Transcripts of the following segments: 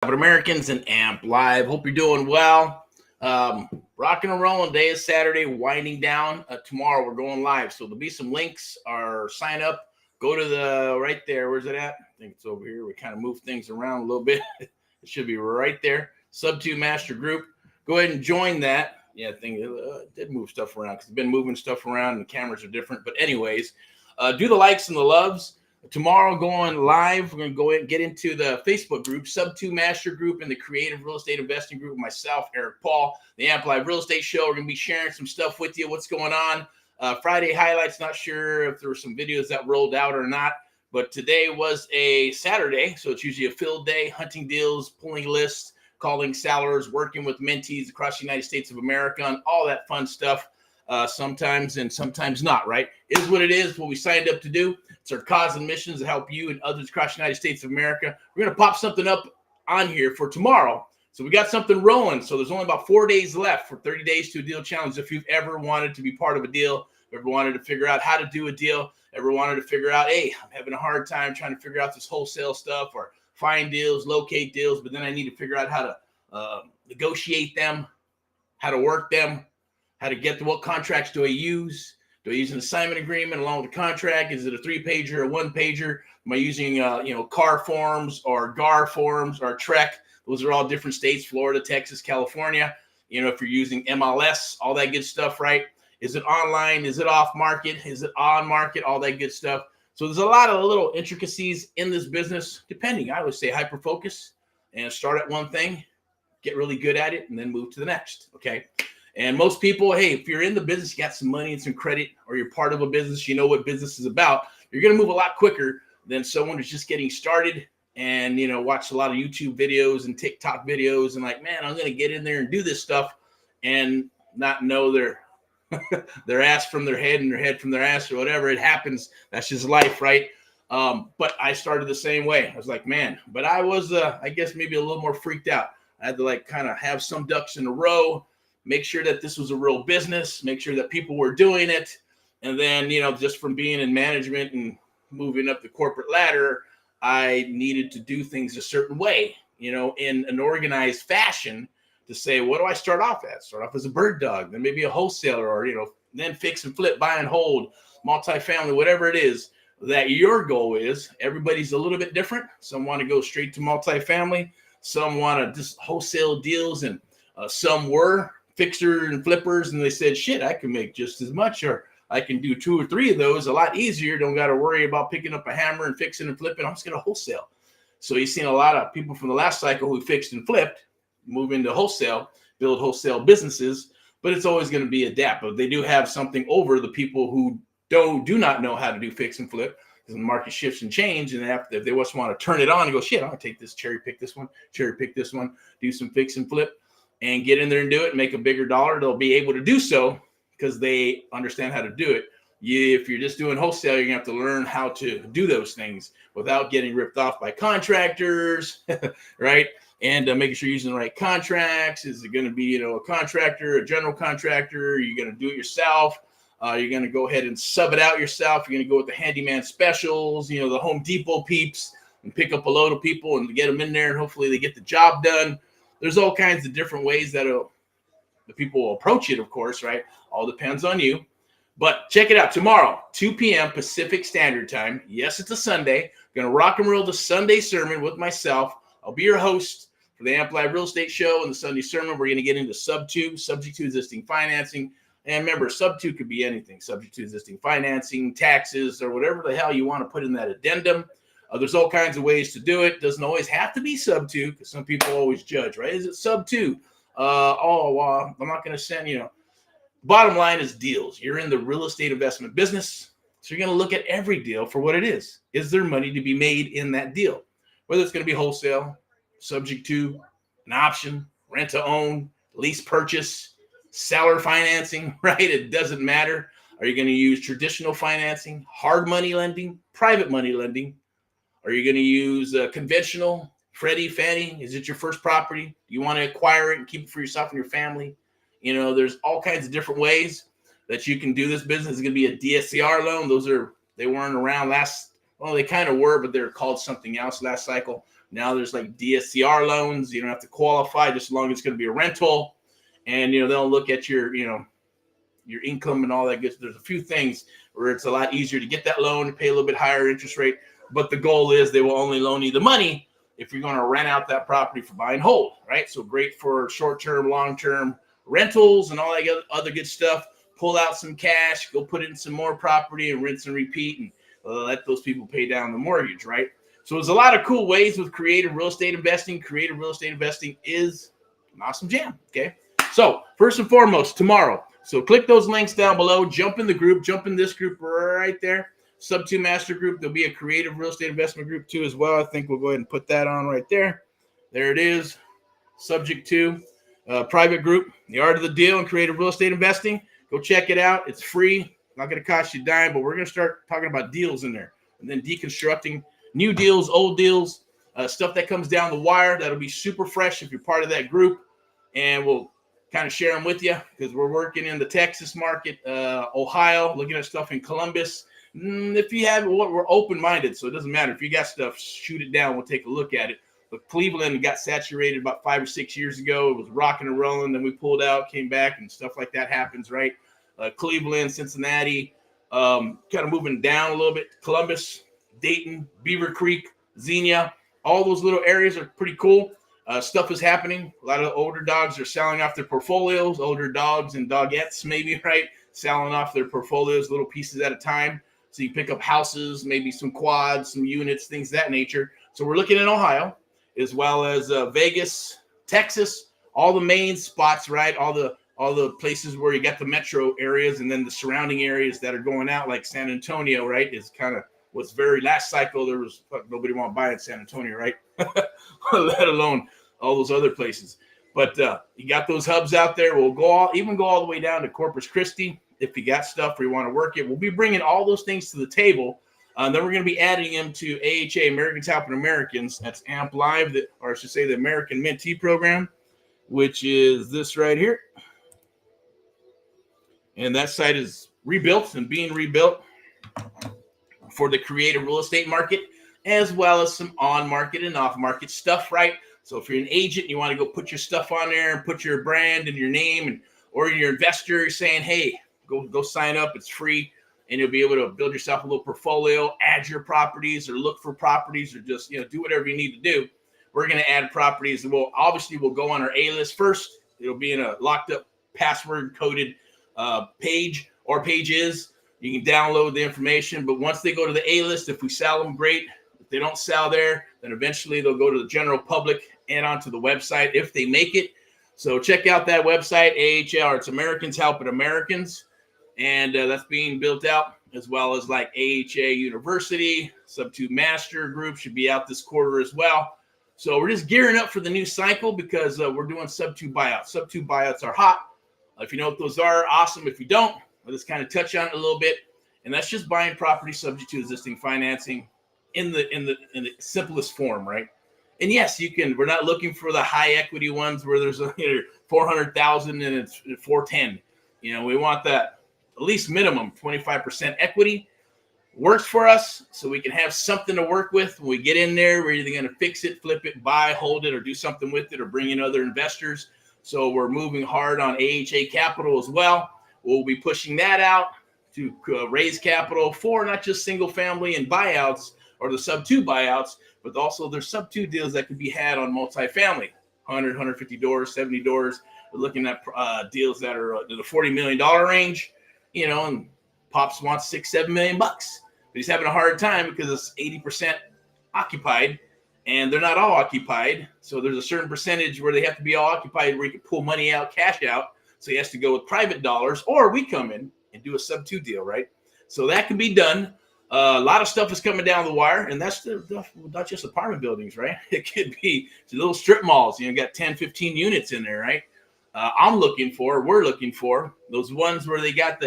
But Americans and AMP Live. Hope you're doing well. Rocking and rolling. Day is Saturday, winding down. Tomorrow we're going live, so there'll be some links or sign up. Go to the right there. Where's it at? I think it's over here. We kind of move things around a little bit. It should be right there. Sub 2 Master Group. Go ahead and join that. Yeah, I think it did move stuff around because it's been moving stuff around and the cameras are different. But anyways, do the likes and the loves. Tomorrow going live, we're going to go in and get into the Facebook group, Sub 2 Master Group, and the Creative Real Estate Investing Group. Myself, Erick Paul, the AMP Live Real Estate Show. We're going to be sharing some stuff with you, what's going on. Friday highlights, not sure if there were some videos that rolled out or not, but today was a Saturday, so it's usually a field day, hunting deals, pulling lists, calling sellers, working with mentees across the United States of America, and all that fun stuff. Sometimes and sometimes not, right? It is what it is, what we signed up to do. It's our cause and missions to help you and others across the United States of America. We're going to pop something up on here for tomorrow. So we got something rolling. So there's only about 4 days left for 30 days to a deal challenge. If you've ever wanted to be part of a deal, ever wanted to figure out how to do a deal, ever wanted to figure out, hey, I'm having a hard time trying to figure out this wholesale stuff or find deals, locate deals, but then I need to figure out how to negotiate them, how to work them, how to get to what contracts do I use? Do I use an assignment agreement along with the contract? Is it a 3-pager or a 1-pager? Am I using, CAR forms or GAR forms or TREC? Those are all different states, Florida, Texas, California. If you're using MLS, all that good stuff, right? Is it online? Is it off market? Is it on market? All that good stuff. So there's a lot of little intricacies in this business, depending. I would say hyper-focus and start at one thing, get really good at it, and then move to the next, okay? And most people, hey, if you're in the business, you got some money and some credit, or you're part of a business, you know what business is about, you're going to move a lot quicker than someone who's just getting started and, watch a lot of YouTube videos and TikTok videos and like, man, I'm going to get in there and do this stuff and not know their ass from their head and their head from their ass or whatever. It happens. That's just life, right? But I started the same way. I was like, man, but I was, I guess maybe a little more freaked out. I had to kind of have some ducks in a row, make sure that this was a real business, make sure that people were doing it. And then, just from being in management and moving up the corporate ladder, I needed to do things a certain way, in an organized fashion to say, what do I start off as? Start off as a bird dog, then maybe a wholesaler, or, then fix and flip, buy and hold, multifamily, whatever it is that your goal is. Everybody's a little bit different. Some want to go straight to multifamily. Some want to just wholesale deals, and some were fixers and flippers, and they said, shit, I can make just as much, or I can do 2 or 3 of those a lot easier. Don't got to worry about picking up a hammer and fixing and flipping. I'm just going to wholesale. So you've seen a lot of people from the last cycle who fixed and flipped move into wholesale, build wholesale businesses, but it's always going to be adapt. But they do have something over the people who do not know how to do fix and flip, because the market shifts and change. And if they just want to turn it on and go, shit, I'm going to take this, cherry pick this one, do some fix and flip, and get in there and do it and make a bigger dollar, they'll be able to do so because they understand how to do it. If you're just doing wholesale, you're going to have to learn how to do those things without getting ripped off by contractors, right? And making sure you're using the right contracts. Is it going to be, a contractor, a general contractor? Are you going to do it yourself? You're going to go ahead and sub it out yourself. You're going to go with the handyman specials, the Home Depot peeps, and pick up a load of people and get them in there, and hopefully they get the job done. There's all kinds of different ways that the people will approach it, of course, right? All depends on you. But check it out. Tomorrow, 2 p.m. Pacific Standard Time. Yes, it's a Sunday. Going to rock and roll the Sunday sermon with myself. I'll be your host for the AMP Live Real Estate Show and the Sunday sermon. We're going to get into Sub 2, subject to existing financing. And remember, Sub 2 could be anything, subject to existing financing, taxes, or whatever the hell you want to put in that addendum. There's all kinds of ways to do it. Doesn't always have to be Sub 2, because some people always judge, right? Is it Sub 2? I'm not going to send, Bottom line is deals. You're in the real estate investment business, so you're going to look at every deal for what it is. Is there money to be made in that deal? Whether it's going to be wholesale, subject to an option, rent to own, lease purchase, seller financing, right? It doesn't matter. Are you going to use traditional financing, hard money lending, private money lending? Are you going to use conventional, Freddie, Fannie? Is it your first property? Do you want to acquire it and keep it for yourself and your family? There's all kinds of different ways that you can do this business. It's going to be a DSCR loan. They weren't around they kind of were, but they were called something else last cycle. Now there's like DSCR loans. You don't have to qualify just as long as it's going to be a rental. And, they'll look at your income and all that good. There's a few things where it's a lot easier to get that loan, pay a little bit higher interest rate. But the goal is they will only loan you the money if you're going to rent out that property for buy and hold, right? So great for short-term, long-term rentals and all that other good stuff. Pull out some cash, go put it in some more property and rinse and repeat, and let those people pay down the mortgage, right? So there's a lot of cool ways with creative real estate investing. Creative real estate investing is an awesome jam, okay? So first and foremost, tomorrow. So click those links down below, jump in the group, jump in this group right there. Sub 2 master group. There'll be a creative real estate investment group too as well. I think we'll go ahead and put that on right there. There it is. Subject to private group, the art of the deal and creative real estate investing. Go check it out. It's free. Not going to cost you a dime, but we're going to start talking about deals in there and then deconstructing new deals, old deals, stuff that comes down the wire. That'll be super fresh if you're part of that group. And we'll kind of share them with you because we're working in the Texas market, Ohio, looking at stuff in Columbus. If you have, we're open-minded, so it doesn't matter. If you got stuff, shoot it down. We'll take a look at it. But Cleveland got saturated about 5 or 6 years ago. It was rocking and rolling. Then we pulled out, came back, and stuff like that happens, right? Cleveland, Cincinnati, kind of moving down a little bit. Columbus, Dayton, Beaver Creek, Xenia, all those little areas are pretty cool. Stuff is happening. A lot of older dogs are selling off their portfolios, older dogs and dogettes maybe, right? Selling off their portfolios, little pieces at a time. So you pick up houses, maybe some quads, some units, things of that nature. So we're looking in Ohio as well as Vegas, Texas, all the main spots, right? All the places where you got the metro areas and then the surrounding areas that are going out like San Antonio, right? Is kind of what's very last cycle. There was nobody want to buy in San Antonio, right? Let alone all those other places. But you got those hubs out there. We'll go all the way down to Corpus Christi. If you got stuff or you want to work it, we'll be bringing all those things to the table. Then we're going to be adding them to AHA, Americans Helping Americans. That's AMP Live, or I should say the American Mentee Program, which is this right here. And that site is rebuilt and being rebuilt for the creative real estate market, as well as some on-market and off-market stuff, right? So if you're an agent, you want to go put your stuff on there and put your brand and your name, or you're an investor, you're saying, hey, go sign up. It's free, and you'll be able to build yourself a little portfolio, add your properties, or look for properties, or just do whatever you need to do. We're going to add properties, and we'll go on our A list first. It'll be in a locked up, password coded page or pages. You can download the information, but once they go to the A list, if we sell them, great. If they don't sell there, then eventually they'll go to the general public and onto the website if they make it. So check out that website, AHL, it's Americans Helping Americans. And that's being built out, as well as like AHA University, Sub 2 Master Group should be out this quarter as well. So we're just gearing up for the new cycle because we're doing Sub 2 buyouts. Sub 2 buyouts are hot. If you know what those are, awesome. If you don't, I'll just kind of touch on it a little bit. And that's just buying property subject to existing financing in the simplest form, right? And yes, you can. We're not looking for the high equity ones where there's a 400,000 and it's 410. We want that at least minimum 25% equity. Works for us, so we can have something to work with when we get in there. We're either going to fix it, flip it, buy, hold it, or do something with it, or bring in other investors. So we're moving hard on AHA capital as well. We'll be pushing that out to raise capital for not just single family and buyouts or the Sub 2 buyouts, but also there's Sub 2 deals that can be had on multifamily, 100, 150 doors, 70 doors. We're looking at deals that are in the $40 million range, and Pops wants $6-7 million bucks. But he's having a hard time because it's 80% occupied, and they're not all occupied. So there's a certain percentage where they have to be all occupied where you can pull money out, cash out. So he has to go with private dollars, or we come in and do a Sub 2 deal, right? So that can be done. A lot of stuff is coming down the wire, and that's not just apartment buildings, right? It could be little strip malls. You got 10, 15 units in there, right? We're looking for those ones where they got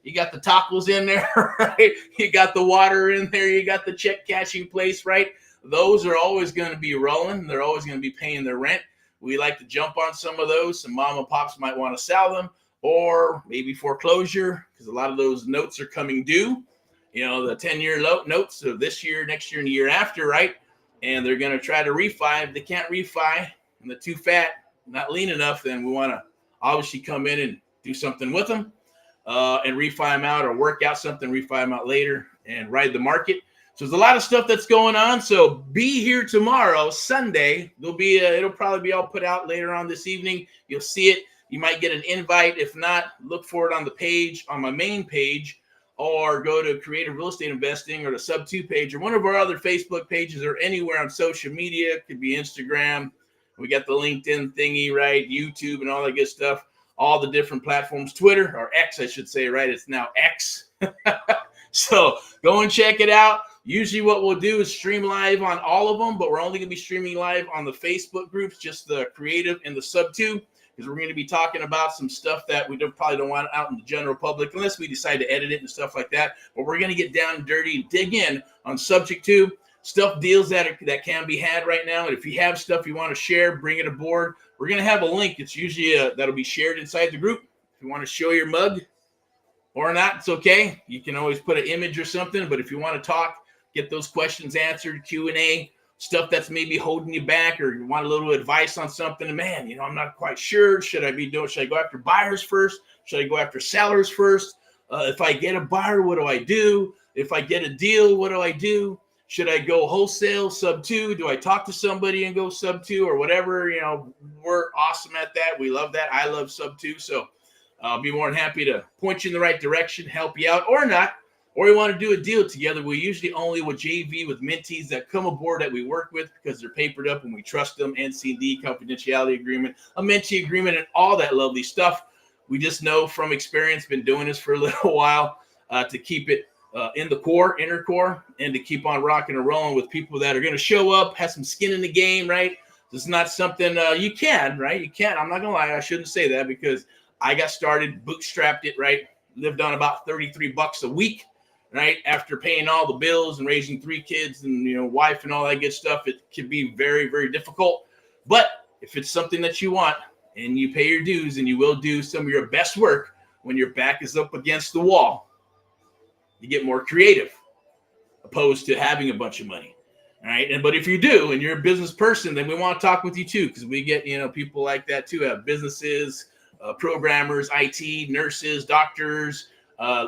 you got the tacos in there, right? You got the water in there. You got the check cashing place, right? Those are always going to be rolling. They're always going to be paying their rent. We like to jump on some of those. Some mom and pops might want to sell them, or maybe foreclosure, because a lot of those notes are coming due. The 10-year notes of this year, next year, and the year after, right? and they're going to try to refi. If they can't refi and they're too fat, not lean enough, then we want to obviously come in and do something with them and refi them out, or work out something, refi them out later and ride the market. So there's a lot of stuff that's going on. So be here tomorrow, Sunday. It'll probably be all put out later on this evening. You'll see it. You might get an invite. If not, look for it on the page, on my main page, or go to Creative Real Estate Investing or the Sub 2 page or one of our other Facebook pages, or anywhere on social media. It could be Instagram. We got the LinkedIn thingy, right? YouTube and all that good stuff. All the different platforms. Twitter, or X, I should say, right? It's now X. So go and check it out. Usually what we'll do is stream live on all of them, but we're only going to be streaming live on the Facebook groups, just the Creative and the Sub 2, because we're going to be talking about some stuff that we probably don't want out in the general public unless we decide to edit it and stuff like that. But we're going to get down and dirty and dig in on subject to stuff, deals that can be had right now. And if you have stuff you want to share, bring it aboard. We're going to have a link. It's usually that'll be shared inside the group. If you want to show your mug or not, it's okay. You can always put an image or something. But if you want to talk, get those questions answered, Q&A, stuff that's maybe holding you back, or you want a little advice on something, and man, I'm not quite sure. Should I go after buyers first? Should I go after sellers first? If I get a buyer, what do I do? If I get a deal, what do I do? Should I go wholesale, Sub 2? Do I talk to somebody and go Sub 2 or whatever? We're awesome at that. We love that. I love Sub 2. So I'll be more than happy to point you in the right direction, help you out or not. Or you want to do a deal together. We usually only with JV with mentees that come aboard that we work with because they're papered up and we trust them. NCD, confidentiality agreement, a mentee agreement, and all that lovely stuff. We just know from experience, been doing this for a little while, to keep it in the core, inner core, and to keep on rocking and rolling with people that are going to show up, have some skin in the game, right? It's not something you can, right? You can't. I'm not going to lie. I shouldn't say that because I got started, bootstrapped it, right? Lived on about $33 a week. Right after paying all the bills and raising 3 kids and wife and all that good stuff, it can be very, very difficult. But if it's something that you want and you pay your dues, and you will do some of your best work when your back is up against the wall, you get more creative opposed to having a bunch of money. All right. But if you do and you're a business person, then we want to talk with you too, because we get people like that too, have businesses, programmers, IT, nurses, doctors,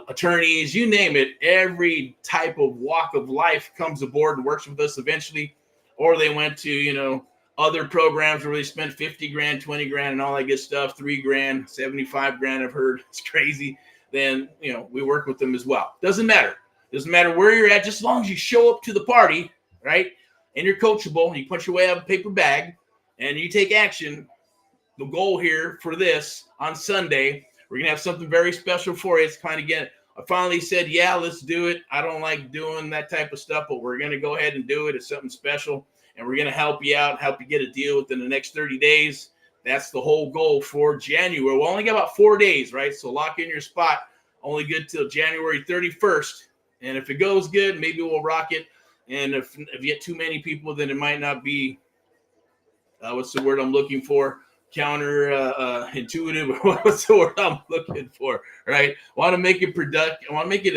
attorneys, you name it. Every type of walk of life comes aboard and works with us eventually, or they went to other programs where they spent 50 grand, 20 grand, and all that good stuff. 3 grand, 75 grand. I've heard it's crazy. Then we work with them as well. Doesn't matter where you're at, just as long as you show up to the party, right? And you're coachable, and you punch your way out of a paper bag, and you take action. The goal here for this on Sunday, we're going to have something very special for you. It's kind of I finally said, yeah, let's do it. I don't like doing that type of stuff, but we're going to go ahead and do it. It's something special, and we're going to help you out, help you get a deal within the next 30 days. That's the whole goal for January. We'll only got about 4 days, right? So lock in your spot. Only good till January 31st. And if it goes good, maybe we'll rock it. And if you get too many people, then it might not be, what's the word I'm looking for? Intuitive. What's the word I'm looking for? Right? I want to make it productive. I want to make it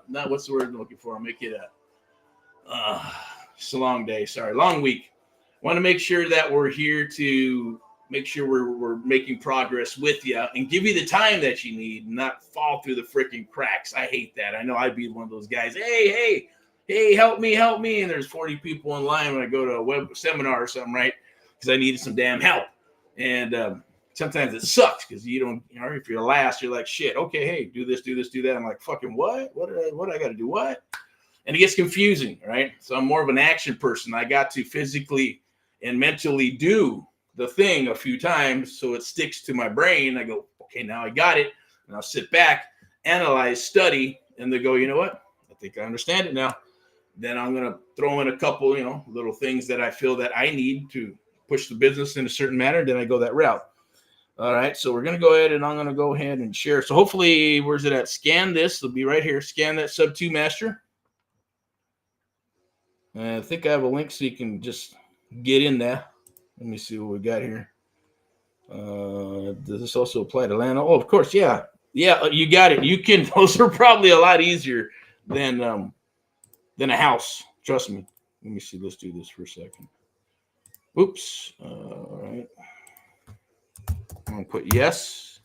not what's the word I'm looking for. I'll make it it's a long day. Sorry, long week. I want to make sure that we're here to make sure we're making progress with you and give you the time that you need, and not fall through the freaking cracks. I hate that. I know I'd be one of those guys. Hey, help me. And there's 40 people in line when I go to a web seminar or something, right? Because I needed some damn help. And sometimes it sucks because you don't, if you're last, you're like, shit, okay, hey, do this, do that. I'm like, fucking what? What I got to do? What? And it gets confusing, right? So I'm more of an action person. I got to physically and mentally do the thing a few times so it sticks to my brain. I go, okay, now I got it. And I'll sit back, analyze, study, and they go, you know what? I think I understand it now. Then I'm going to throw in a couple, little things that I feel that I need to push the business in a certain manner. Then I go that route. All right. So we're going to go ahead, and I'm going to go ahead and share. So hopefully, where's it at? Scan this. It'll be right here. Scan that Sub 2 master. I think I have a link so you can just get in there. Let me see what we got here. Does this also apply to land? Oh, of course. Yeah. You got it. You can. Those are probably a lot easier than a house. Trust me. Let me see. Let's do this for a second. Oops. All right. I'm going to put yes.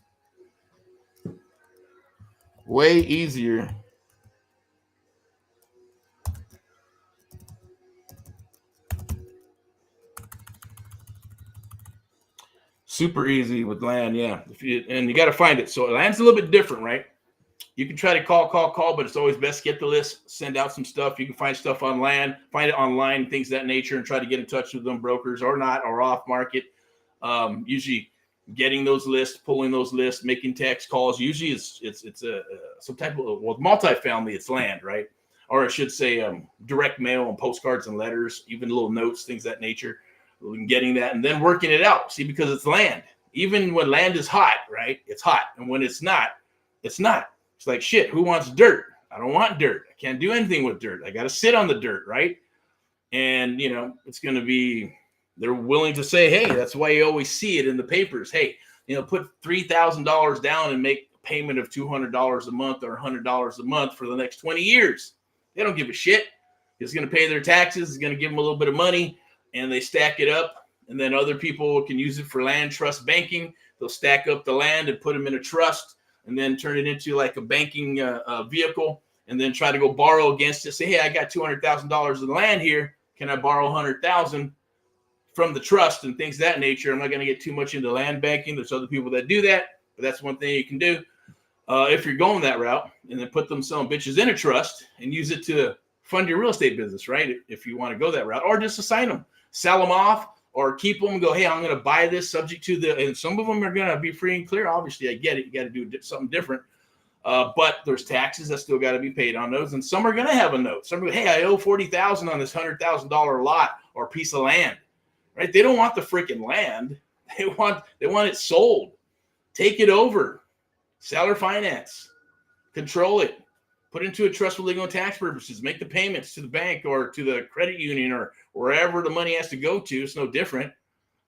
Way easier. Super easy with land, yeah. And you got to find it. So land's a little bit different, right? You can try to call, but it's always best to get the list, send out some stuff. You can find stuff on land, find it online, things of that nature, and try to get in touch with them, brokers or not, or off market. Usually getting those lists, pulling those lists, making text calls. Usually it's some type of, well, multifamily, it's land, right? Or I should say direct mail and postcards and letters, even little notes, things of that nature. Getting that and then working it out. See, because it's land. Even when land is hot, right? It's hot. And when it's not, it's not. It's like, shit, who wants dirt? I don't want dirt. I can't do anything with dirt. I got to sit on the dirt, right? And, you know, it's going to be, they're willing to say, hey, that's why you always see it in the papers. Hey, you know, put $3,000 down and make a payment of $200 a month or $100 a month for the next 20 years. They don't give a shit. It's going to pay their taxes. It's going to give them a little bit of money. And they stack it up, and then other people can use it for land trust banking. They'll stack up the land and put them in a trust, and then turn it into like a banking vehicle, and then try to go borrow against it. Say, hey, I got $200,000 in land here. Can I borrow $100,000 from the trust and things of that nature? I'm not going to get too much into land banking. There's other people that do that, but that's one thing you can do if you're going that route, and then put them some bitches in a trust and use it to fund your real estate business, right? If you want to go that route, or just assign them. Sell them off or keep them and go, hey, I'm going to buy this subject to the, and some of them are going to be free and clear. Obviously, I get it. You got to do something different. But there's taxes that still got to be paid on those. And some are going to have a note. Some are, hey, I owe $40,000 on this $100,000 lot or piece of land, right? They don't want the freaking land. They want it sold. Take it over. Seller finance. Control it. Put into a trust for legal and tax purposes. Make the payments to the bank or to the credit union or wherever the money has to go to. It's no different.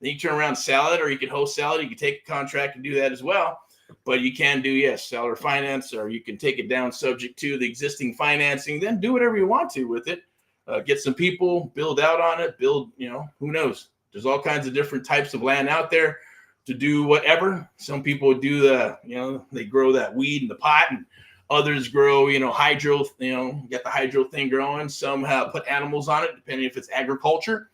Then you turn around and sell it, or you can wholesale it. You can take a contract and do that as well. But you can do, yes, seller finance, or you can take it down subject to the existing financing. Then do whatever you want to with it. Get some people, build out on it, build, you know, who knows? There's all kinds of different types of land out there to do whatever. Some people do the, you know, they grow that weed in the pot, and others grow, you know, hydro, you know, get the hydro thing growing. Some have put animals on it, depending if it's agriculture.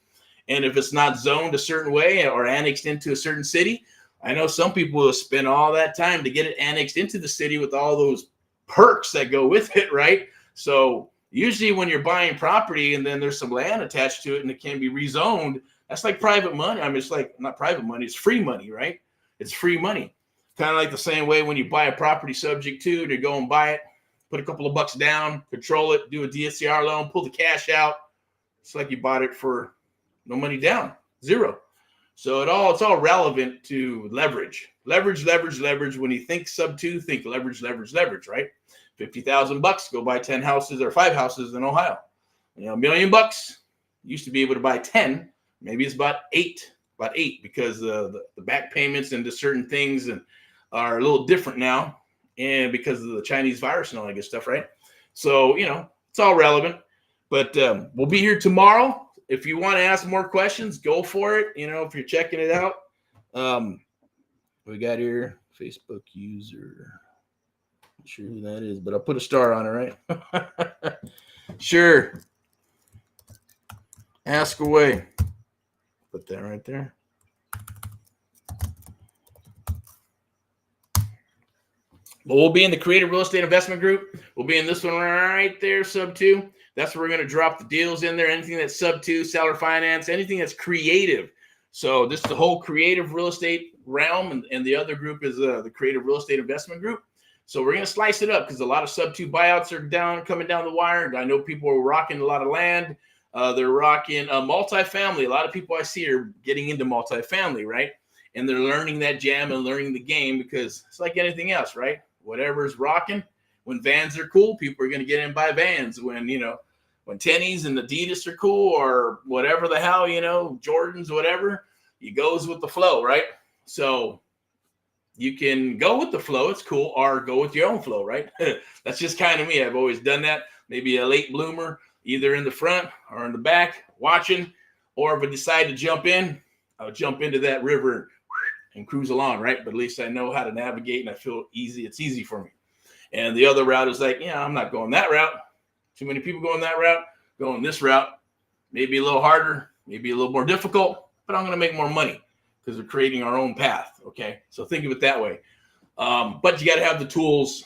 And if it's not zoned a certain way or annexed into a certain city, I know some people will spend all that time to get it annexed into the city with all those perks that go with it, right? So usually when you're buying property and then there's some land attached to it and it can be rezoned, that's like private money. I mean, it's like not private money, it's free money, right? It's free money. Kind of like the same way when you buy a property subject to go and buy it, put a couple of bucks down, control it, do a DSCR loan, pull the cash out. It's like you bought it for no money down, zero. So it's all relevant to leverage. Leverage. When you think sub 2, think leverage, right? $50,000, go buy 10 houses or 5 houses in Ohio. You know, $1 million used to be able to buy 10. Maybe it's about eight because the back payments into certain things and are a little different now, and because of the Chinese virus and all that good stuff, right? So, you know, it's all relevant. But we'll be here tomorrow. If you want to ask more questions, go for it. You know, if you're checking it out. We got here, Facebook user. Not sure who that is, but I'll put a star on it, right? Sure. Ask away. Put that right there. But we'll be in the Creative Real Estate Investment Group. We'll be in this one right there, sub 2. That's where we're going to drop the deals in there. Anything that's sub 2, seller finance, anything that's creative. So this is the whole creative real estate realm, and the other group is the Creative Real Estate Investment Group. So we're going to slice it up because a lot of sub 2 buyouts are coming down the wire. I know people are rocking a lot of land. They're rocking multifamily. A lot of people I see are getting into multifamily, right? And they're learning that jam and learning the game because it's like anything else, right? Whatever's rocking. When Vans are cool, people are going to get in and buy Vans. When tennies and Adidas are cool, or whatever the hell, you know, Jordans, whatever, it goes with the flow, right? So you can go with the flow. It's cool. Or go with your own flow, right? That's just kind of me. I've always done that. Maybe a late bloomer. either in the front or in the back watching, or if I decide to jump in, I'll jump into that river and cruise along, right? But at least I know how to navigate and I feel easy. It's easy for me. And the other route is like, yeah, I'm not going that route. Too many people going that route. Going this route, maybe a little harder, maybe a little more difficult, but I'm going to make more money because we're creating our own path. Okay. So think of it that way. But you got to have the tools,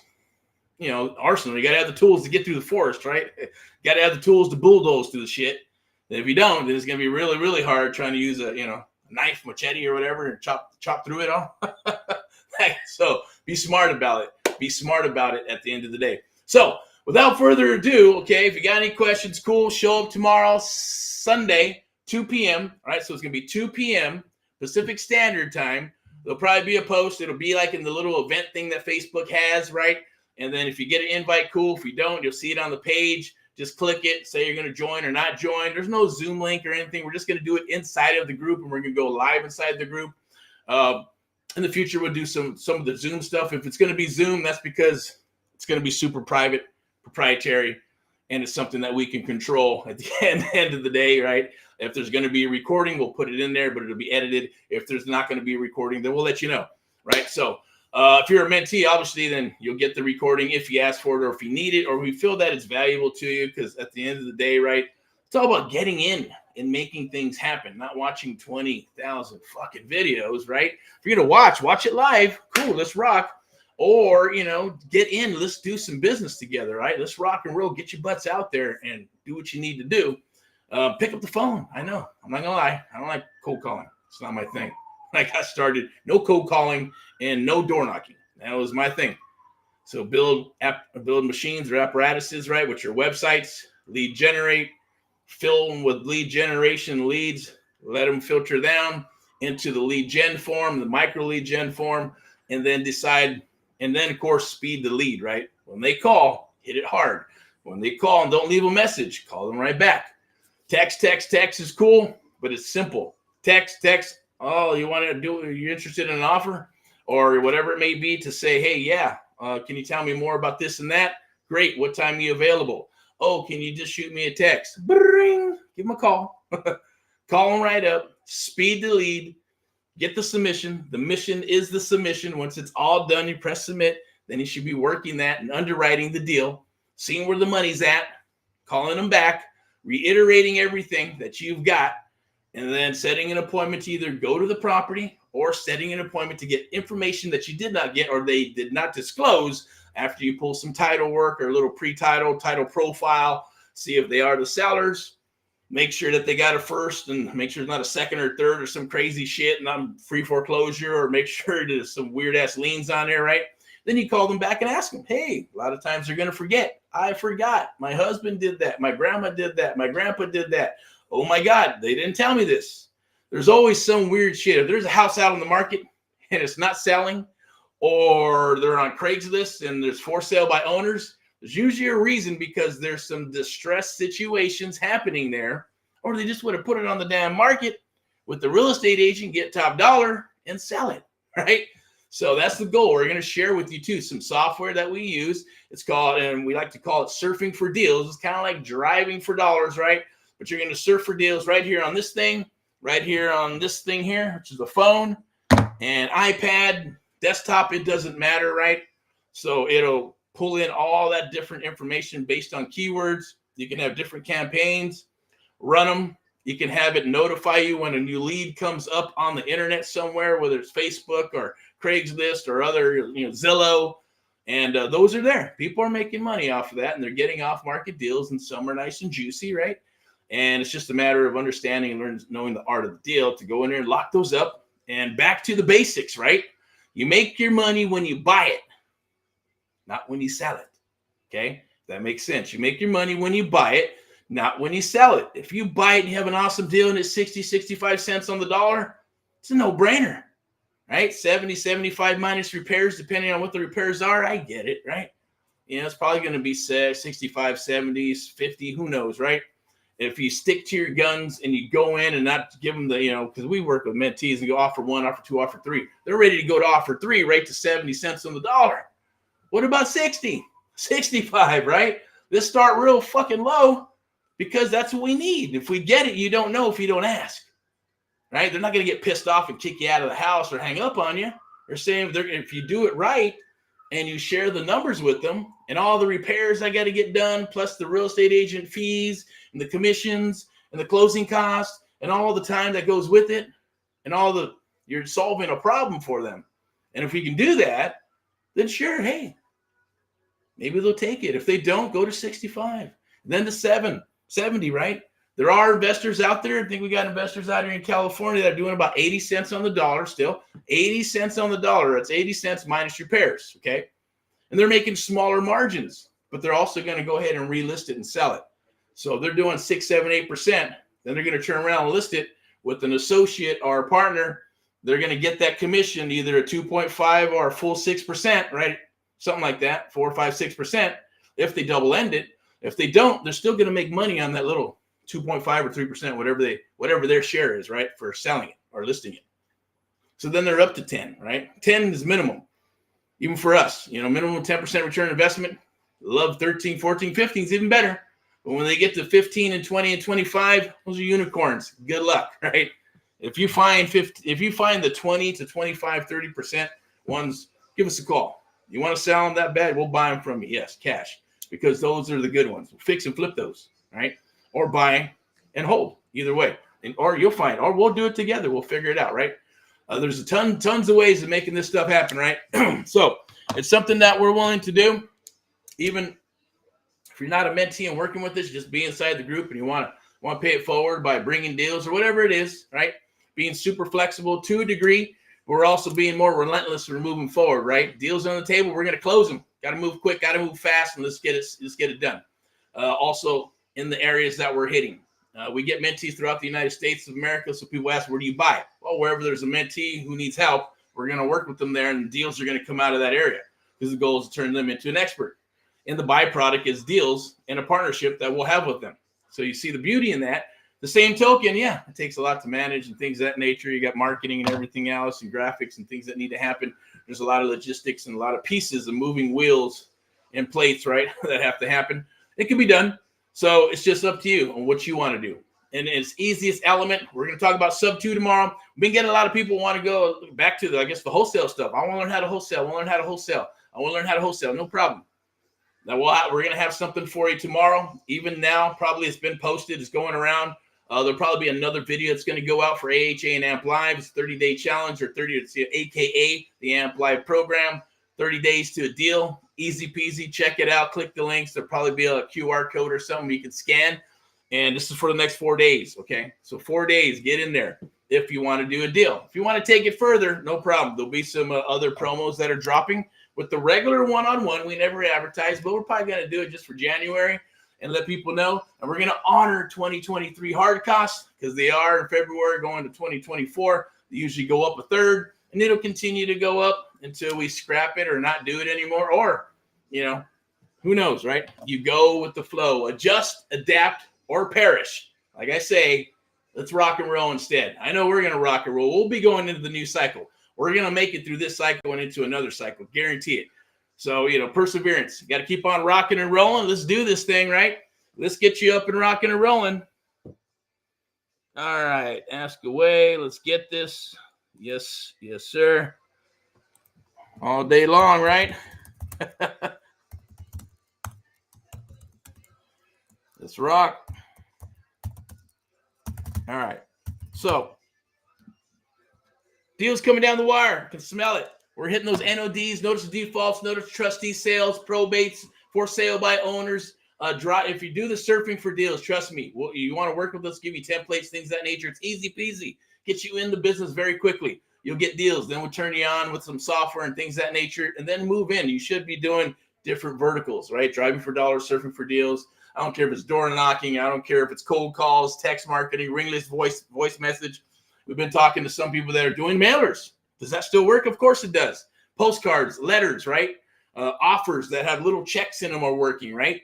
arsenal. You got to have the tools to get through the forest, right? You got to have the tools to bulldoze through the shit. And if you don't, then it's going to be really, really hard trying to use a knife, machete, or whatever and chop through it all. So be smart about it. Be smart about it at the end of the day. So without further ado, okay, if you got any questions, cool. Show up tomorrow, Sunday, 2 p.m. All right, so it's going to be 2 p.m. Pacific Standard Time. There'll probably be a post. It'll be like in the little event thing that Facebook has, right? And then if you get an invite, cool. If you don't, you'll see it on the page. Just click it, say you're going to join or not join. There's no Zoom link or anything. We're just going to do it inside of the group, and we're going to go live inside the group. In the future, we'll do some of the Zoom stuff. If it's going to be Zoom, that's because it's going to be super private, proprietary, and it's something that we can control at the end of the day, right? If there's going to be a recording, we'll put it in there, but it'll be edited. If there's not going to be a recording, then we'll let you know, right? So if you're a mentee, obviously, then you'll get the recording if you ask for it or if you need it or if you feel that it's valuable to you, because at the end of the day, right, it's all about getting in and making things happen, not watching 20,000 fucking videos, right? If you're going to watch it live. Cool, let's rock. Or, get in, let's do some business together, right? Let's rock and roll, get your butts out there and do what you need to do. Pick up the phone. I know, I'm not gonna lie. I don't like cold calling. It's not my thing. When I got started, no cold calling and no door knocking. That was my thing. So build machines or apparatuses, right? Which are websites, lead generate, fill them with lead generation leads, let them filter down into the lead gen form, the micro lead gen form, and then decide. And then, of course, speed the lead, right? When they call, hit it hard. When they call and don't leave a message, call them right back. Text is cool, but it's simple. Text. Oh, you want to do it? You're interested in an offer or whatever it may be to say, hey, yeah, can you tell me more about this and that? Great. What time are you available? Oh, can you just shoot me a text? Bring. Give them a call. Call them right up. Speed the lead. Get the submission. The mission is the submission. Once it's all done, you press submit. Then you should be working that and underwriting the deal, seeing where the money's at, calling them back, reiterating everything that you've got, and then setting an appointment to either go to the property or setting an appointment to get information that you did not get or they did not disclose after you pull some title work or a little title profile, see if they are the sellers. Make sure that they got a first and make sure it's not a second or third or some crazy shit and I'm free foreclosure, or make sure there's some weird ass liens on there, right? Then you call them back and ask them, hey, a lot of times they're going to forget. I forgot. My husband did that. My grandma did that. My grandpa did that. Oh my God, they didn't tell me this. There's always some weird shit. If there's a house out on the market and it's not selling, or they're on Craigslist and there's for sale by owners, there's usually a reason, because there's some distress situations happening there, or they just would have put it on the damn market with the real estate agent, get top dollar and sell it, right? So that's the goal. We're going to share with you too some software that we use. It's called, and we like to call it surfing for deals. It's kind of like driving for dollars, right? But you're going to surf for deals right here on this thing, right here on this thing here, which is the phone and iPad, desktop. It doesn't matter, right? So it'll pull in all that different information based on keywords. You can have different campaigns, run them. You can have it notify you when a new lead comes up on the internet somewhere, whether it's Facebook or Craigslist or other, Zillow. And those are there. People are making money off of that, and they're getting off market deals, and some are nice and juicy, right? And it's just a matter of understanding and knowing the art of the deal to go in there and lock those up. And back to the basics, right? You make your money when you buy it, not when you sell it. Okay? That makes sense. You make your money when you buy it, not when you sell it. If you buy it and you have an awesome deal and it's 60, 65 cents on the dollar, it's a no-brainer, right? 70, 75 minus repairs, depending on what the repairs are. I get it, right? It's probably going to be 65, 70, 50, who knows, right? If you stick to your guns and you go in and not give them the, because we work with mentees and go offer one, offer two, offer three. They're ready to go to offer three, right to 70 cents on the dollar. What about 60, 65, right? Let's start real fucking low. because that's what we need. If we get it, you don't know if you don't ask, right? They're not going to get pissed off and kick you out of the house or hang up on you. They're saying if you do it right and you share the numbers with them and all the repairs I got to get done, plus the real estate agent fees and the commissions and the closing costs and all the time that goes with it and you're solving a problem for them. And if we can do that, then sure, hey, maybe they'll take it. If they don't, go to 65, then to 70, right? There are investors out there. I think we got investors out here in California that are doing about 80 cents on the dollar still. 80 cents on the dollar. That's 80 cents minus repairs, okay? And they're making smaller margins, but they're also going to go ahead and relist it and sell it. So if they're doing 6, 7, 8%, then they're going to turn around and list it with an associate or a partner. They're going to get that commission, either a 2.5 or a full 6%, right? Something like that, 4, 5, 6%, if they double end it. If they don't, they're still going to make money on that little 2.5 or 3%, whatever their share is, right, for selling it or listing it. So then they're up to 10, right? 10 is minimum, even for us. Minimum 10% return investment. Love 13, 14, 15 is even better. But when they get to 15 and 20 and 25, those are unicorns. Good luck, right? If you find the 20 to 25, 30% ones, give us a call. You want to sell them that bad? We'll buy them from you. Yes, cash, because those are the good ones. We'll fix and flip those, right? Or buy and hold, either way. Or you'll find, or we'll do it together. We'll figure it out, right? There's tons of ways of making this stuff happen, right? So it's something that we're willing to do. Even if you're not a mentee and working with us, just be inside the group and you want to pay it forward by bringing deals or whatever it is, right? Being super flexible to a degree. We're also being more relentless and moving forward, right? Deals on the table, we're going to close them. Got to move quick, got to move fast, and let's get it done. Also, in the areas that we're hitting, we get mentees throughout the United States of America. So people ask, where do you buy it? Well, wherever there's a mentee who needs help, we're going to work with them there, and the deals are going to come out of that area because the goal is to turn them into an expert. And the byproduct is deals and a partnership that we'll have with them. So you see the beauty in that. The same token, yeah, it takes a lot to manage and things of that nature. You got marketing and everything else and graphics and things that need to happen. There's a lot of logistics and a lot of pieces and moving wheels and plates, right, that have to happen. It can be done. So it's just up to you on what you want to do. And its easiest element, we're going to talk about sub 2 tomorrow. We've been getting a lot of people want to go back to the wholesale stuff. I want to learn how to wholesale. I want to learn how to wholesale. No problem. Now we're going to have something for you tomorrow. Even now, probably it's been posted. It's going around. There'll probably be another video that's going to go out for AHA and AMP Live. It's 30-day challenge or 30, AKA the AMP Live program. 30 days to a deal. Easy peasy. Check it out. Click the links. There'll probably be a QR code or something you can scan. And this is for the next 4 days, okay? So 4 days, get in there if you want to do a deal. If you want to take it further, no problem. There'll be some other promos that are dropping. With the regular one-on-one, we never advertise, but we're probably going to do it just for January and let people know. And we're going to honor 2023 hard costs because they are in February going to 2024. They usually go up a third, and it'll continue to go up until we scrap it or not do it anymore. Or, who knows, right? You go with the flow. Adjust, adapt, or perish. Like I say, let's rock and roll instead. I know we're going to rock and roll. We'll be going into the new cycle. We're going to make it through this cycle and into another cycle. Guarantee it. So, perseverance. You got to keep on rocking and rolling. Let's do this thing, right? Let's get you up and rocking and rolling. All right. Ask away. Let's get this. Yes, sir. All day long, right? Let's rock. All right. So, deals coming down the wire. Can smell it. We're hitting those NODs, notice of defaults, notice of trustee sales, probates, for sale by owners. If you do the surfing for deals, trust me, you want to work with us, give you templates, things of that nature. It's easy peasy. Get you in the business very quickly. You'll get deals. Then we'll turn you on with some software and things of that nature, and then move in. You should be doing different verticals, right? Driving for dollars, surfing for deals. I don't care if it's door knocking. I don't care if it's cold calls, text marketing, ringless voice message. We've been talking to some people that are doing mailers. Does that still work? Of course it does. Postcards, letters, right? Offers that have little checks in them are working, right?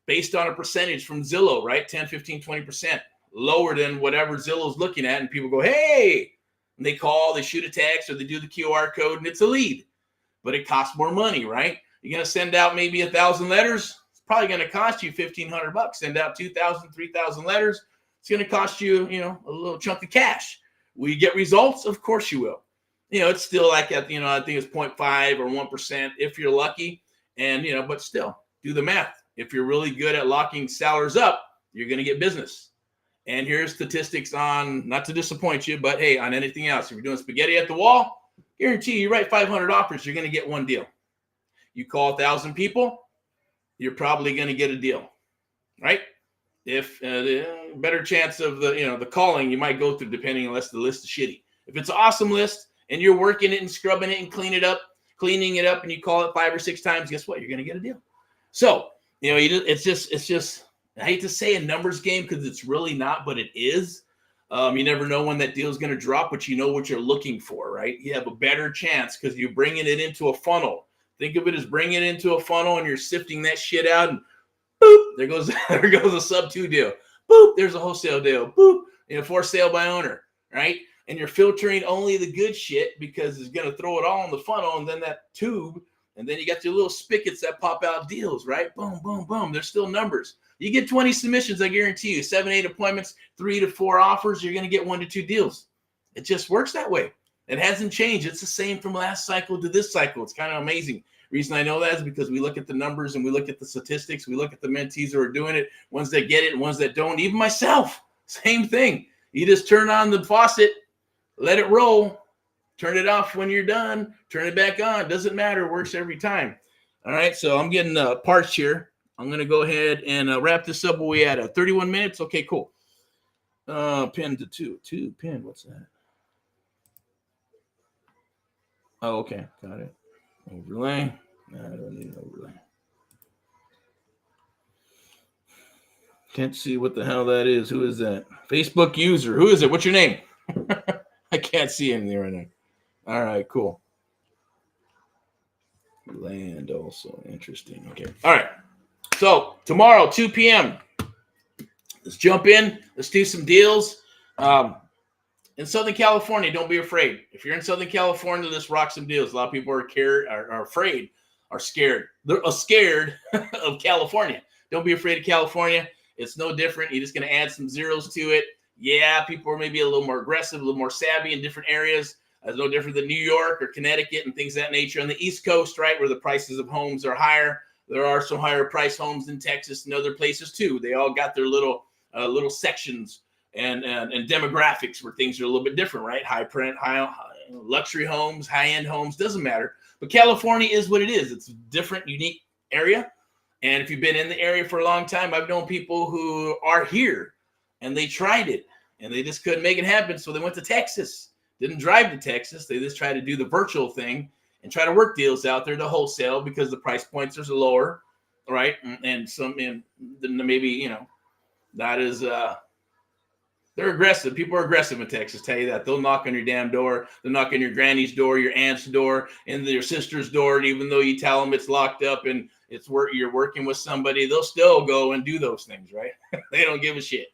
Based on a percentage from Zillow, right? 10, 15, 20%. Lower than whatever Zillow's looking at. And people go, hey. And they call, they shoot a text, or they do the QR code, and it's a lead. But it costs more money, right? You're going to send out maybe 1,000 letters. It's probably going to cost you $1,500. Send out 2,000, 3,000 letters. It's going to cost you, a little chunk of cash. Will you get results? Of course you will. It's still like at, I think it's 0.5 or 1% if you're lucky. And, but still do the math. If you're really good at locking sellers up, you're going to get business. And here's statistics on, not to disappoint you, but hey, on anything else. If you're doing spaghetti at the wall, guarantee you write 500 offers, you're going to get one deal. You call 1,000 people, you're probably going to get a deal, right? If the better chance of the calling you might go through, depending unless the list is shitty. If it's an awesome list and you're working it and scrubbing it and cleaning it up, and you call it 5 or 6 times, guess what? You're going to get a deal. So, it's just, I hate to say a numbers game because it's really not, but it is. You never know when that deal is going to drop, but you know what you're looking for, right? You have a better chance because you're bringing it into a funnel. Think of it as bringing it into a funnel and you're sifting that shit out, and boop, there goes a sub 2 deal. Boop, there's a wholesale deal. Boop, for sale by owner, right? And you're filtering only the good shit because it's going to throw it all in the funnel and then that tube, and then you got your little spigots that pop out deals, right? Boom, boom, boom. There's still numbers. You get 20 submissions, I guarantee you, 7, 8 appointments, 3 to 4 offers, you're going to get 1 to 2 deals. It just works that way. It hasn't changed. It's the same from last cycle to this cycle. It's kind of amazing. Reason I know that is because we look at the numbers and we look at the statistics. We look at the mentees who are doing it, ones that get it and ones that don't. Even myself, same thing. You just turn on the faucet, let it roll, turn it off when you're done, turn it back on. Doesn't matter. Works every time. All right, so I'm getting parts here. I'm going to go ahead and wrap this up. Where we at 31 minutes? Okay, cool. Pin to 2 pin. What's that? Oh, okay. Got it. Overlay. No, I don't need an overlay. Can't see what the hell that is. Who is that? Facebook user. Who is it? What's your name? I can't see anything right now. All right, cool. Land also. Interesting. Okay. All right. So tomorrow, 2 p.m. Let's jump in. Let's do some deals. In Southern California, don't be afraid. If you're in Southern California, let's rock some deals. A lot of people are afraid, are scared. They're scared of California. Don't be afraid of California. It's no different. You're just going to add some zeros to it. Yeah, people are maybe a little more aggressive, a little more savvy in different areas. It's no different than New York or Connecticut and things of that nature. On the East Coast, right, where the prices of homes are higher, there are some higher price homes in Texas and other places too. They all got their little sections and demographics where things are a little bit different, right? High luxury homes, high-end homes, doesn't matter. But California is what it is. It's a different, unique area. And if you've been in the area for a long time, I've known people who are here and they tried it and they just couldn't make it happen. So they went to Texas, didn't drive to Texas. They just tried to do the virtual thing and try to work deals out there to wholesale because the price points are lower, right? And some, maybe, not as, they're aggressive. People are aggressive in Texas, tell you that. They'll knock on your damn door. They'll knock on your granny's door, your aunt's door, and your sister's door. And even though you tell them it's locked up and you're working with somebody, they'll still go and do those things, right? They don't give a shit.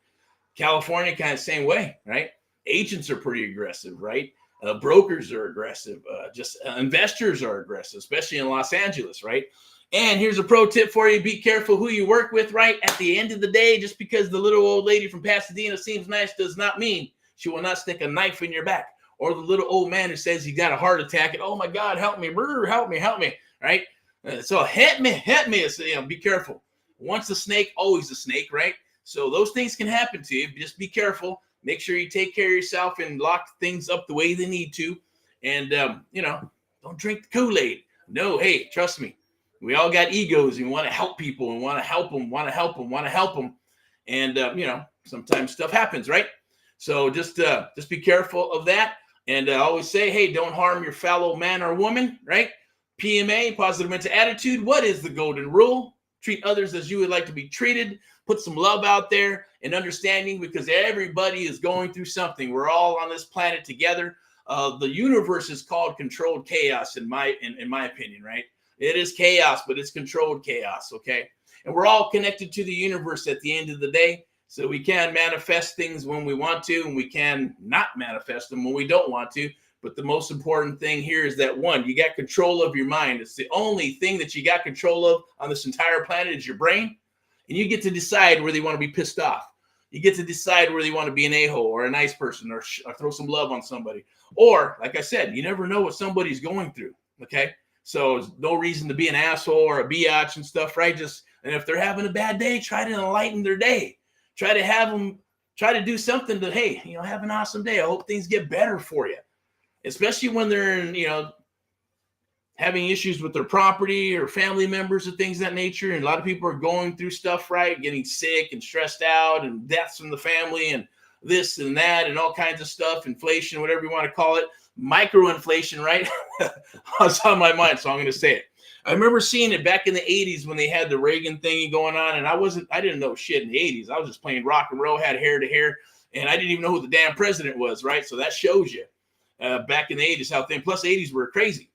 California, kind of same way, right? Agents are pretty aggressive, right? Brokers are aggressive. Investors are aggressive, especially in Los Angeles, right? And here's a pro tip for you. Be careful who you work with, right? At the end of the day, just because the little old lady from Pasadena seems nice does not mean she will not stick a knife in your back. Or the little old man who says he got a heart attack and, oh my God, help me, help me, right? So help me. Be careful. Once a snake, always a snake, right? So those things can happen to you. Just be careful. Make sure you take care of yourself and lock things up the way they need to. And, don't drink the Kool-Aid. No, hey, trust me. We all got egos and we want to help people and want to help them. And, sometimes stuff happens, right? So just be careful of that. And I always say, hey, don't harm your fellow man or woman, right? PMA, positive mental attitude. What is the golden rule? Treat others as you would like to be treated. Put some love out there and understanding because everybody is going through something. We're all on this planet together. The universe is called controlled chaos in my opinion, right? It is chaos, but it's controlled chaos, okay? And we're all connected to the universe at the end of the day. So we can manifest things when we want to, and we can not manifest them when we don't want to. But the most important thing here is that, one, you got control of your mind. It's the only thing that you got control of on this entire planet is your brain. And you get to decide whether you want to be pissed off. You get to decide whether you want to be an a-hole or a nice person, or throw some love on somebody. Or, like I said, you never know what somebody's going through, okay? So there's no reason to be an asshole or a biatch and stuff, right? And if they're having a bad day, try to enlighten their day. Try to do something to, hey, have an awesome day. I hope things get better for you. Especially when they're having issues with their property or family members and things of that nature. And a lot of people are going through stuff, right? Getting sick and stressed out, and deaths from the family and this and that and all kinds of stuff, inflation, whatever you want to call it, microinflation, right? It's on my mind, so I'm going to say it. I remember seeing it back in the 80s when they had the Reagan thingy going on, and I didn't know shit in the 80s. I was just playing rock and roll, had hair to hair, and I didn't even know who the damn president was, right? So that shows you back in the 80s how things, plus 80s were crazy.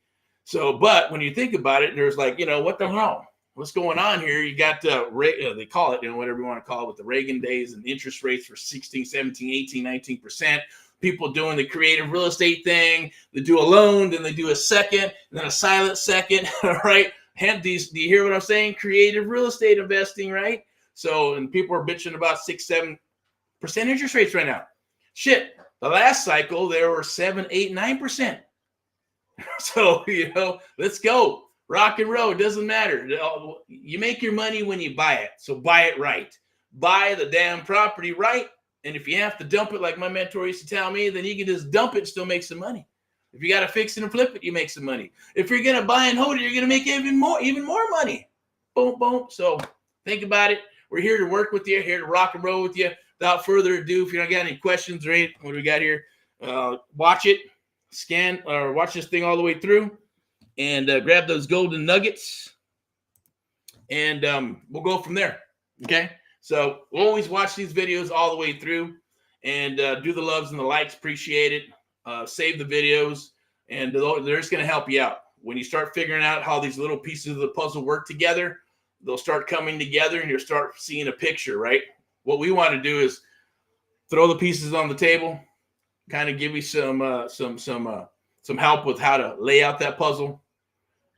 So, but when you think about it, there's like, what the hell? What's going on here? You got they call it, whatever you want to call it, with the Reagan days, and interest rates for 16, 17, 18, 19%. People doing the creative real estate thing. They do a loan, then they do a second, and then a silent second, right? Do you hear what I'm saying? Creative real estate investing, right? So, and people are bitching about 6, 7% interest rates right now. Shit, the last cycle, there were 7, 8, 9%. So, let's go. Rock and roll, it doesn't matter. You make your money when you buy it. So buy it right. Buy the damn property right. And if you have to dump it, like my mentor used to tell me, then you can just dump it and still make some money. If you got to fix it and flip it, you make some money. If you're going to buy and hold it, you're going to make even more money. Boom, boom. So think about it. We're here to work with you, here to rock and roll with you. Without further ado, if you don't got any questions or anything, what do we got here? Watch it, scan, or watch this thing all the way through, and grab those golden nuggets, and we'll go from there. Okay? So we'll always watch these videos all the way through, and do the loves and the likes. Appreciate it. Save the videos, and they're just going to help you out. When you start figuring out how these little pieces of the puzzle work together, they'll start coming together, and you'll start seeing a picture, right? What we want to do is throw the pieces on the table, kind of give you some help with how to lay out that puzzle,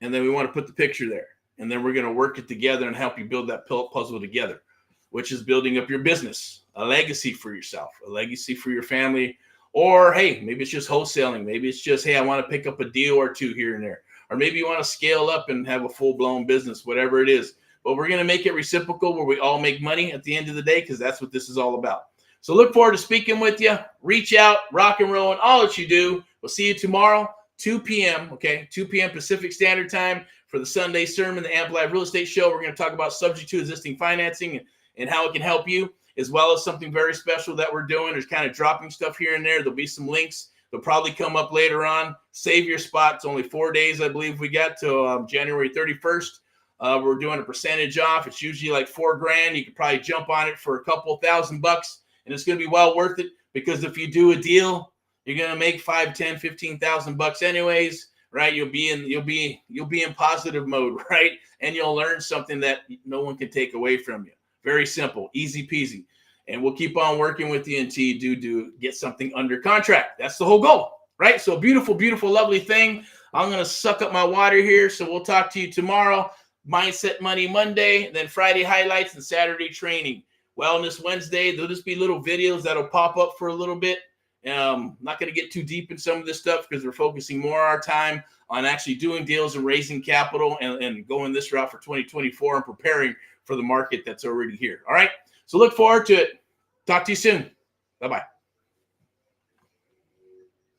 and then we want to put the picture there, and then we're going to work it together and help you build that puzzle together, which is building up your business, a legacy for yourself, a legacy for your family, or hey, maybe it's just wholesaling. Maybe it's just, hey, I want to pick up a deal or two here and there, or maybe you want to scale up and have a full-blown business, whatever it is. But we're going to make it reciprocal where we all make money at the end of the day, because that's what this is all about. So look forward to speaking with you. Reach out, rock and roll, and all that you do. We'll see you tomorrow, 2 p.m., okay, 2 p.m. Pacific Standard Time for the Sunday sermon, the Amp Live Real Estate Show. We're going to talk about subject to existing financing and how it can help you, as well as something very special that we're doing. There's kind of dropping stuff here and there. There'll be some links. They'll probably come up later on. Save your spot. It's only 4 days, I believe we got, till January 31st. We're doing a percentage off. It's usually like $4,000. You could probably jump on it for a couple $1,000 bucks, and it's going to be well worth it, because if you do a deal, you're going to make $5,000, $10,000, $15,000 bucks anyways, right? You'll be in positive mode, right? And you'll learn something that no one can take away from you. Very simple, easy peasy. And we'll keep on working with you until you do get something under contract. That's the whole goal, right? So beautiful, beautiful, lovely thing. I'm going to suck up my water here. So we'll talk to you tomorrow. Mindset Money Monday, and then Friday highlights, and Saturday training. Wellness Wednesday. There'll just be little videos that'll pop up for a little bit. Not going to get too deep in some of this stuff, because we're focusing more of our time on actually doing deals and raising capital, and going this route for 2024 and preparing for the market that's already here. All right. So look forward to it. Talk to you soon. Bye-bye.